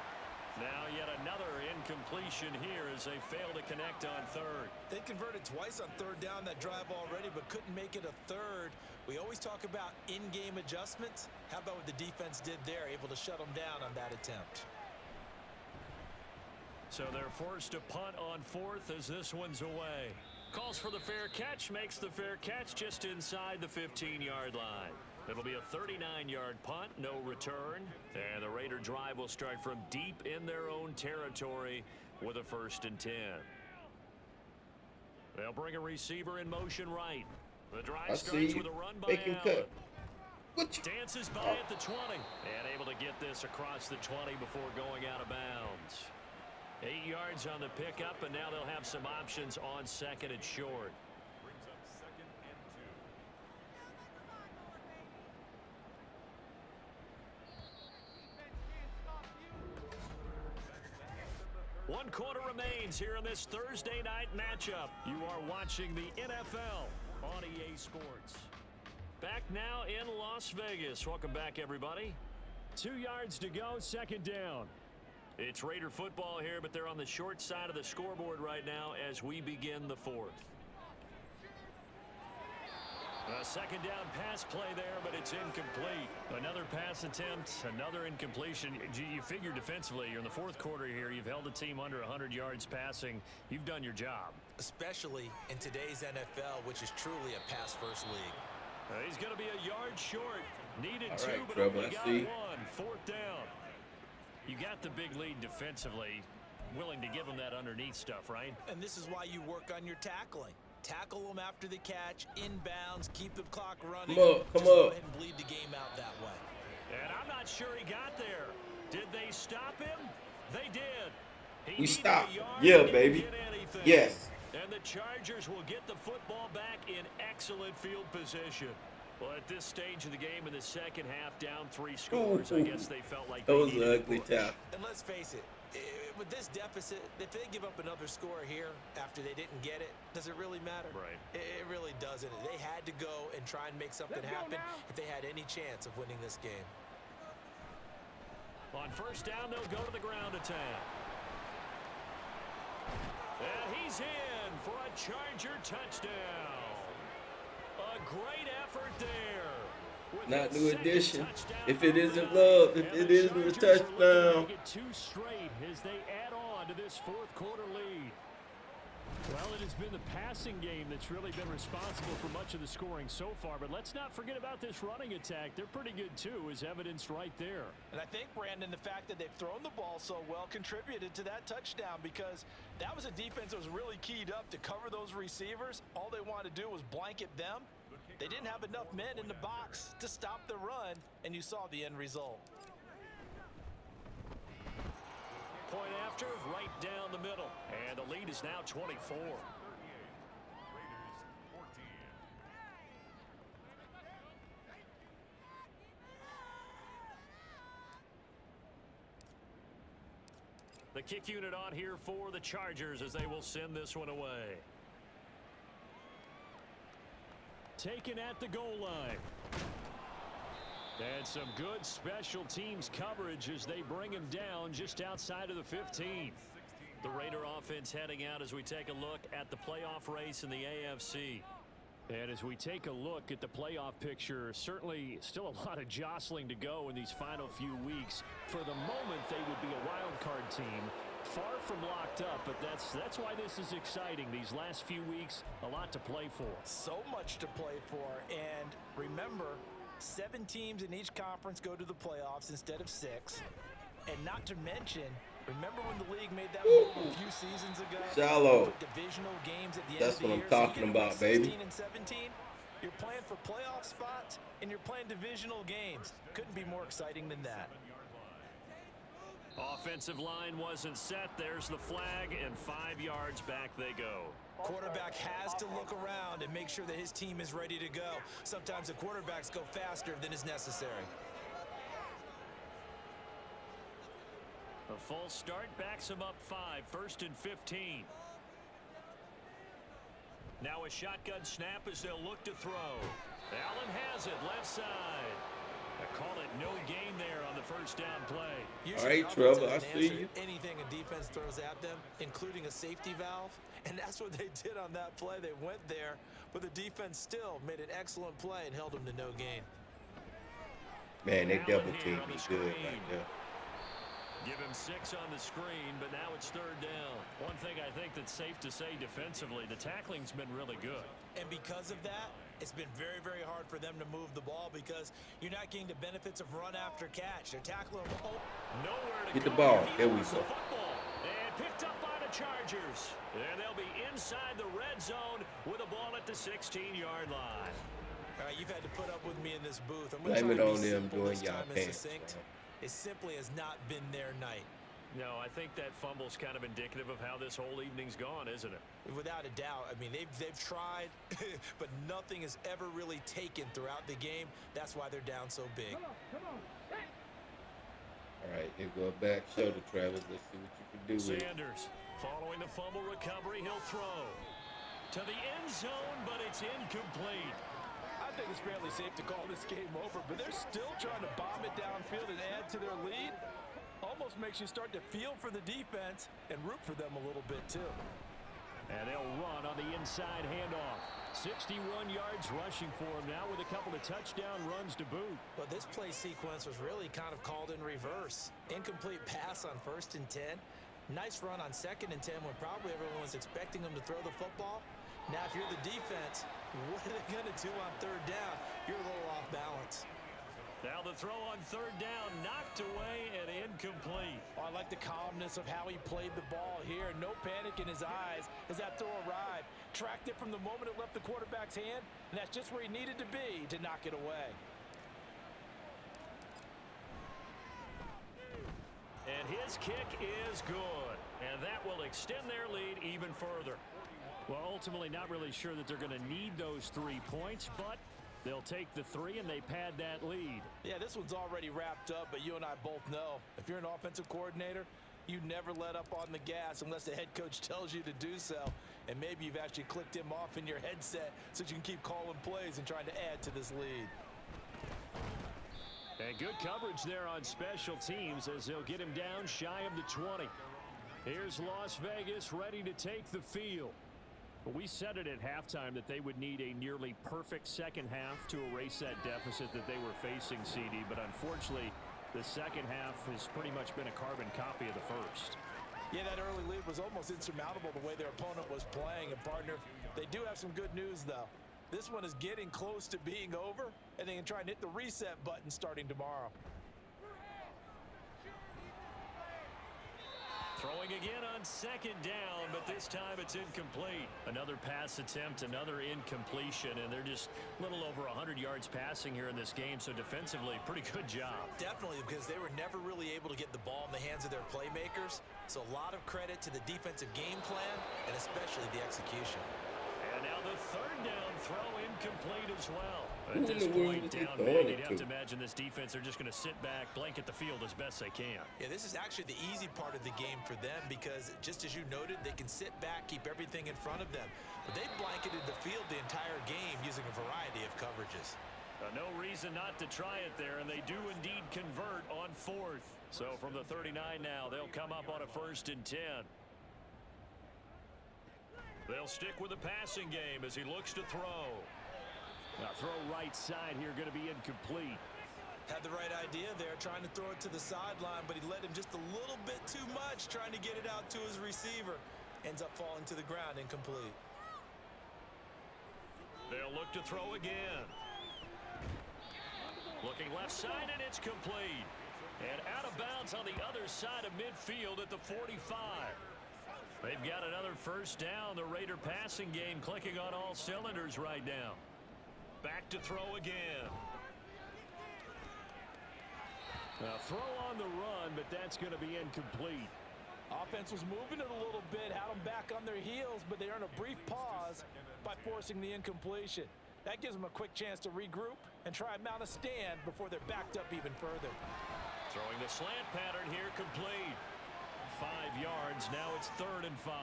Now yet another incompletion here as they fail to connect on 3rd. They converted twice on 3rd down that drive already, but couldn't make it a 3rd. We always talk about in-game adjustments. How about what the defense did there, able to shut them down on that attempt? So they're forced to punt on 4th as this one's away. Calls for the fair catch, makes the fair catch just inside the 15-yard line. It'll be a 39-yard punt, no return. And the Raider drive will start from deep in their own territory with a 1st and 10. They'll bring a receiver in motion right. The drive starts with a run by Allen. Dances by at the 20 and able to get this across the 20 before going out of bounds. 8 yards on the pickup, and now they'll have some options on 2nd and short. Brings up 2nd and 2. 1 quarter remains here in this Thursday night matchup. You are watching the NFL on EA Sports. Back now in Las Vegas. Welcome back, everybody. 2 yards to go, 2nd down. It's Raider football here, but they're on the short side of the scoreboard right now as we begin the 4th. A 2nd down pass play there, but it's incomplete. Another pass attempt, another incompletion. You figure defensively, you're in the 4th quarter here. You've held the team under 100 yards passing. You've done your job. Especially in today's NFL, which is truly a pass-first league. He's going to be a yard short. Needed All 2, right, but Trevor, only I got see. 1. 4th down. You got the big lead defensively, willing to give them that underneath stuff, right? And this is why you work on your tackling. Tackle them after the catch, inbounds, keep the clock running. Come Just up. go ahead and bleed the game out that way. And I'm not sure he got there. Did they stop him? They did. We stopped. Yeah, baby. Yes. And the Chargers will get the football back in excellent field position. Well, at this stage of the game in the 2nd half, down 3 scores, I guess they felt like that they was an needed ugly a push. tap. And let's face it, with this deficit, if they give up another score here after they didn't get it, does it really matter? Right. It really doesn't. They had to go and try and make something happen if they had any chance of winning this game. On 1st down, they'll go to the ground attack. And he's in for a Charger touchdown. A a great effort there. Not new addition. If it isn't love, if it isn't a touchdown. Two straight as they add on to this fourth quarter lead. Well, it has been the passing game that's really been responsible for much of the scoring so far. But let's not forget about this running attack. They're pretty good, too, as evidenced right there. And I think, Brandon, the fact that they've thrown the ball so well contributed to that touchdown, because that was a defense that was really keyed up to cover those receivers. All they wanted to do was blanket them. They didn't have enough men in the box to stop the run, and you saw the end result. Point after, right down the middle. And the lead is now 24. The kick unit on here for the Chargers as they will send this one away. Taken at the goal line. And some good special teams coverage as they bring him down just outside of the 15. The Raider offense heading out as we take a look at the playoff race in the AFC. And as we take a look at the playoff picture, certainly still a lot of jostling to go in these final few weeks. For the moment, they would be a wild card team. Far from locked up, but that's why this is exciting. These last few weeks, a lot to play for. So much to play for. And remember, 7 teams in each conference go to the playoffs instead of 6. And not to mention, remember when the league made that move a few seasons ago? Shallow. Put divisional games at the That's end of the what year. I'm talking about, baby. 16 and 17, you're playing for playoff spots, and you're playing divisional games. Couldn't be more exciting than that. Offensive line wasn't set. There's the flag, and 5 yards back they go. Quarterback has to look around and make sure that his team is ready to go. Sometimes the quarterbacks go faster than is necessary. A false start backs him up 5, 1st and 15. Now a shotgun snap as they'll look to throw. Allen has it, left side. I call it no gain there on the first down play. All right, Trevor, I see you. Anything a defense throws at them, including a safety valve, and that's what they did on that play. They went there, but the defense still made an excellent play and held them to no gain. Man, they double teamed me good right there. Give him 6 on the screen, but now it's 3rd down. One thing I think that's safe to say defensively, the tackling's been really good. And because of that, it's been very, very hard for them to move the ball because you're not getting the benefits of run after catch. They're tackling them. Nowhere to get go. the ball. There we The go. football. And picked up by the Chargers. And they'll be inside the red zone with a ball at the 16-yard line. All right, you've had to put up with me in this booth. I'm Blame going it to on be them simple doing this y'all time and pants. succinct. It simply has not been their night. No, I think that fumble's kind of indicative of how this whole evening's gone, isn't it? Without a doubt. I mean, they've tried, but nothing has ever really taken throughout the game. That's why they're down so big. All right, here go back shoulder, Travis. Let's see what you can do with it. Sanders, following the fumble recovery, he'll throw to the end zone, but it's incomplete. I think it's fairly safe to call this game over, but they're still trying to bomb it downfield and add to their lead. Almost makes you start to feel for the defense and root for them a little bit too. And they'll run on the inside handoff. 61 yards rushing for him now with a couple of touchdown runs to boot. But this play sequence was really kind of called in reverse. Incomplete pass on 1st and 10. Nice run on 2nd and 10 when probably everyone was expecting them to throw the football. Now, if you're the defense, what are they going to do on 3rd down? You're a little off balance. Now the throw on 3rd down, knocked away and incomplete. Oh, I like the calmness of how he played the ball here. No panic in his eyes as that throw arrived. Tracked it from the moment it left the quarterback's hand, and that's just where he needed to be to knock it away. And his kick is good. And that will extend their lead even further. Well, ultimately not really sure that they're going to need those 3 points, but they'll take the 3 and they pad that lead. Yeah, this one's already wrapped up, but you and I both know if you're an offensive coordinator, you never let up on the gas unless the head coach tells you to do so. And maybe you've actually clicked him off in your headset so you can keep calling plays and trying to add to this lead. And good coverage there on special teams as they'll get him down shy of the 20. Here's Las Vegas ready to take the field. Well, we said it at halftime that they would need a nearly perfect second half to erase that deficit that they were facing, CD. But unfortunately, the second half has pretty much been a carbon copy of the first. Yeah, that early lead was almost insurmountable the way their opponent was playing. And, partner, they do have some good news, though. This one is getting close to being over, and they can try and hit the reset button starting tomorrow. Throwing again on second down, but this time it's incomplete. Another pass attempt, another incompletion, and they're just a little over 100 yards passing here in this game, so defensively, pretty good job. Definitely, because they were never really able to get the ball in the hands of their playmakers, so a lot of credit to the defensive game plan, and especially the execution. And now the third down throw incomplete as well. At this point, down man, you'd have to imagine this defense, they're just going to sit back, blanket the field as best they can. Yeah, this is actually the easy part of the game for them because, just as you noted, they can sit back, keep everything in front of them. But they've blanketed the field the entire game using a variety of coverages. No reason not to try it there, and they do indeed convert on fourth. So from the 39 now, they'll come up on a 1st and 10. They'll stick with the passing game as he looks to throw. Now throw right side here, going to be incomplete. Had the right idea there, trying to throw it to the sideline, but he led him just a little bit too much, trying to get it out to his receiver. Ends up falling to the ground, incomplete. They'll look to throw again. Looking left side, and it's complete. And out of bounds on the other side of midfield at the 45. They've got another 1st down. The Raider passing game clicking on all cylinders right now. Back to throw again. Now throw on the run, but that's going to be incomplete. Offense was moving it a little bit, had them back on their heels, but they earned a brief pause by forcing the incompletion. That gives them a quick chance to regroup and try and mount a stand before they're backed up even further. Throwing the slant pattern here, complete. 5 yards, now it's 3rd and 5.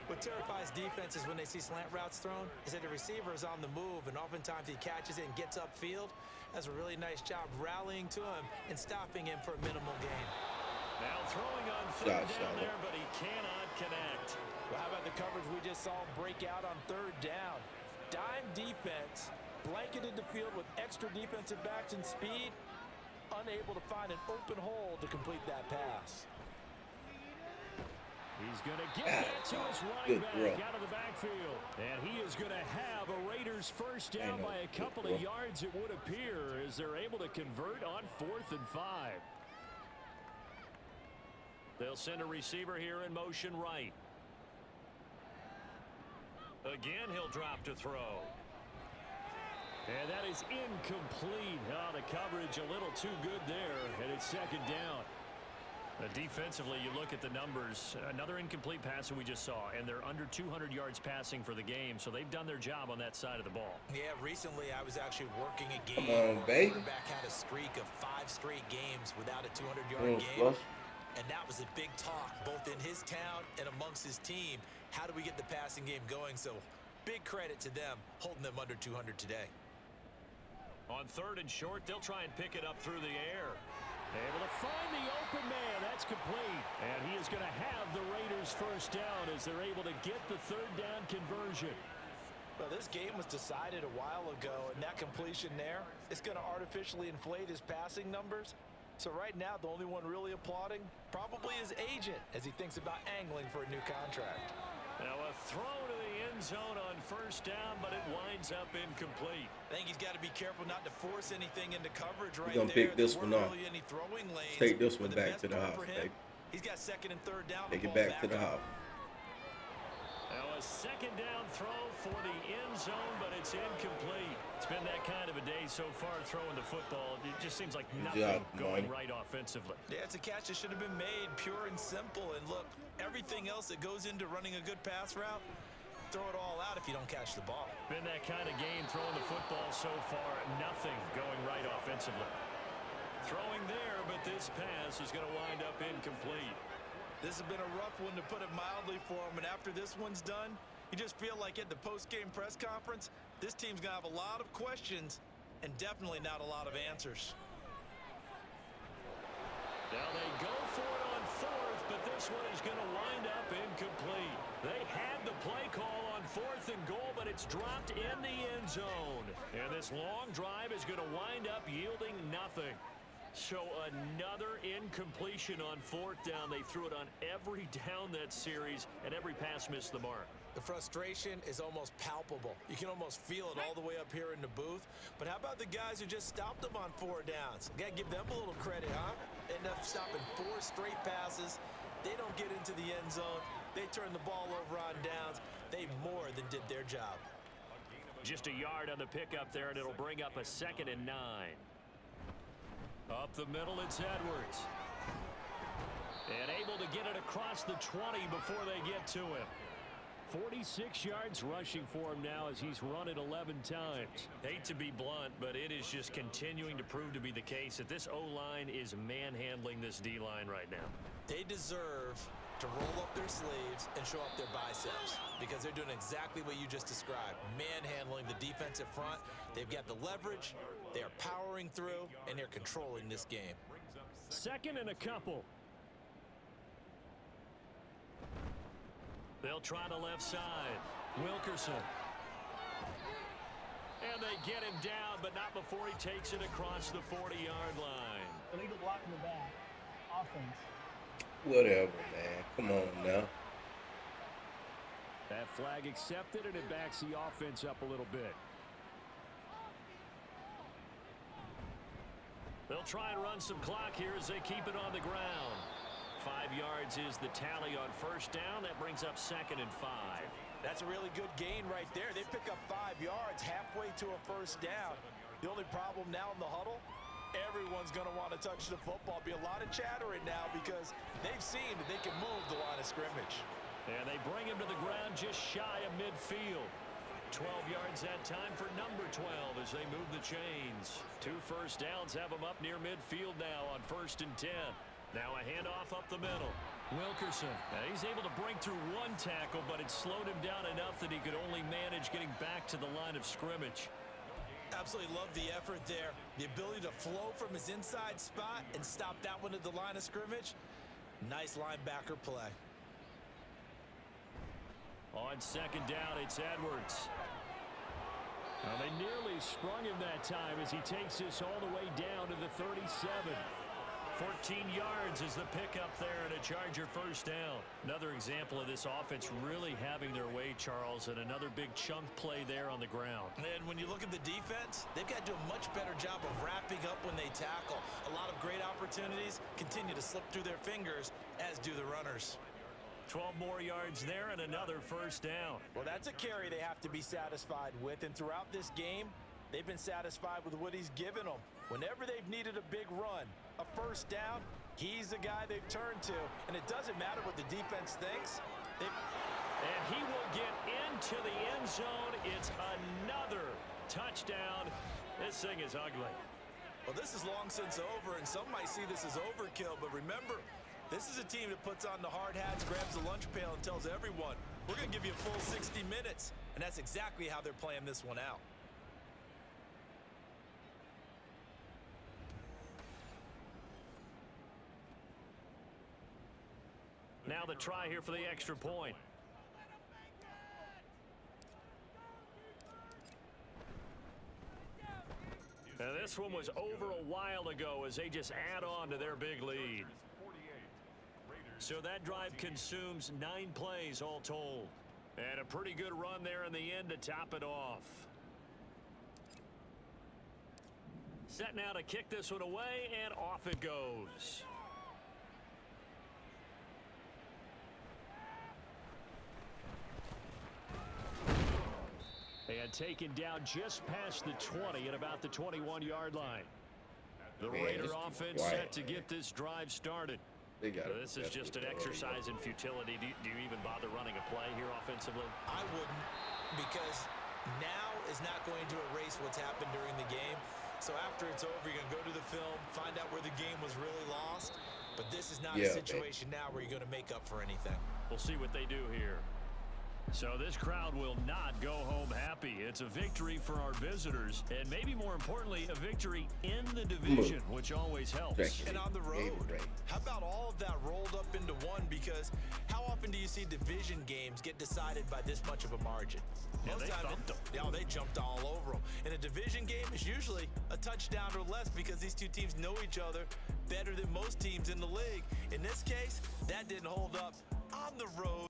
What terrifies defenses when they see slant routes thrown is that the receiver is on the move, and oftentimes he catches it and gets upfield. Does a really nice job rallying to him and stopping him for a minimal gain. Now throwing on 3rd down there, but he cannot connect. Well, how about the coverage we just saw break out on 3rd down? Dime defense, blanketed the field with extra defensive backs and speed, unable to find an open hole to complete that pass. He's going to get that to his running back out of the backfield. And he is going to have a Raiders 1st down by a couple of yards, it would appear, as they're able to convert on 4th and 5. They'll send a receiver here in motion right. Again, he'll drop to throw. And that is incomplete. Oh, the coverage a little too good there, and it's 2nd down. Defensively, you look at the numbers. Another incomplete pass that we just saw, and they're under 200 yards passing for the game, so they've done their job on that side of the ball. Yeah, recently I was actually working a game where the quarterback had a streak of 5 straight games without a 200-yard game. And that was a big talk, both in his town and amongst his team. How do we get the passing game going? So big credit to them, holding them under 200 today. On 3rd and short, they'll try and pick it up through the air. Able to find the open man. That's complete. And he is going to have the Raiders 1st down as they're able to get the 3rd down conversion. Well, this game was decided a while ago, and that completion there is going to artificially inflate his passing numbers. So right now, the only one really applauding probably his agent as he thinks about angling for a new contract. Now a throw to the end zone on 1st down, but it winds up incomplete. I think he's got to be careful not to force anything into coverage right there. He's going to pick this one off. Really any throwing lanes. Take this one back to the house, baby. He's got 2nd and 3rd down. Take it back to the house. Now a 2nd down throw for the end zone, but it's incomplete. It's been that kind of a day so far throwing the football. It just seems like nothing going right offensively. Yeah, it's a catch that should have been made, pure and simple. And look, everything else that goes into running a good pass route, throw it all out if you don't catch the ball. Been that kind of game throwing the football so far. Nothing going right offensively. Throwing there, but this pass is going to wind up incomplete. This has been a rough one, to put it mildly, for him. And after this one's done, you just feel like at the post-game press conference, this team's going to have a lot of questions and definitely not a lot of answers. Now they go for it on 4th, but this one is going to wind up incomplete. They had the play call on 4th and goal, but it's dropped in the end zone. And this long drive is going to wind up yielding nothing. So another incompletion on 4th down. They threw it on every down that series, and every pass missed the mark. The frustration is almost palpable. You can almost feel it all the way up here in the booth. But how about the guys who just stopped them on 4 downs? Got to give them a little credit, huh? End up stopping 4 straight passes. They don't get into the end zone. They turn the ball over on downs. They more than did their job. Just a yard on the pickup there, and it'll bring up a 2nd and 9. Up the middle, it's Edwards. And able to get it across the 20 before they get to him. 46 yards rushing for him now as he's run it 11 times. Hate to be blunt, but it is just continuing to prove to be the case that this O-line is manhandling this D-line right now. They deserve to roll up their sleeves and show up their biceps because they're doing exactly what you just described, manhandling the defensive front. They've got the leverage, they're powering through, and they're controlling this game. 2nd and a couple. They'll try the left side. Wilkerson. And they get him down, but not before he takes it across the 40-yard line. Illegal block in the back. Offense. Whatever, man. Come on now. That flag accepted, and it backs the offense up a little bit. They'll try and run some clock here as they keep it on the ground. 5 yards is the tally on 1st down. That brings up 2nd and 5. That's a really good gain right there. They pick up 5 yards halfway to a 1st down. The only problem now in the huddle, everyone's going to want to touch the football. Be a lot of chattering now because they've seen that they can move the line of scrimmage. And they bring him to the ground just shy of midfield. 12 yards that time for number 12 as they move the chains. 2 first downs have them up near midfield now on 1st and 10. Now a handoff up the middle. Wilkerson. Now he's able to break through 1 tackle, but it slowed him down enough that he could only manage getting back to the line of scrimmage. Absolutely love the effort there. The ability to flow from his inside spot and stop that one at the line of scrimmage. Nice linebacker play. On 2nd down, it's Edwards. Now they nearly sprung him that time as he takes this all the way down to the 37. 14 yards is the pickup there and a Charger 1st down. Another example of this offense really having their way, Charles, and another big chunk play there on the ground. And when you look at the defense, they've got to do a much better job of wrapping up when they tackle. A lot of great opportunities continue to slip through their fingers, as do the runners. 12 more yards there and another 1st down. Well, that's a carry they have to be satisfied with, and throughout this game, they've been satisfied with what he's given them. Whenever they've needed a big run, a 1st down, he's the guy they've turned to. And it doesn't matter what the defense thinks. And he will get into the end zone. It's another touchdown. This thing is ugly. Well, this is long since over, and some might see this as overkill. But remember, this is a team that puts on the hard hats, grabs the lunch pail, and tells everyone, we're going to give you a full 60 minutes. And that's exactly how they're playing this one out. Now the try here for the extra point. Now this one was over a while ago as they just add on to their big lead. So that drive consumes 9 plays all told. And a pretty good run there in the end to top it off. Set now to kick this one away, and off it goes. And taken down just past the 20 at about the 21-yard line. The Raider offense set to get this drive started. So this is just an exercise in futility. Do you even bother running a play here offensively? I wouldn't, because now is not going to erase what's happened during the game. So after it's over, you're going to go to the film, find out where the game was really lost. But this is not a situation now where you're going to make up for anything. We'll see what they do here. So this crowd will not go home happy. It's a victory for our visitors, and maybe more importantly, a victory in the division, which always helps. And on the road, how about all of that rolled up into one? Because because how often do you see division games get decided by this much of a margin? Most times, they jumped all over them. In a division game, it's usually a touchdown or less because these two teams know each other better than most teams in the league. In this case, that didn't hold up on the road.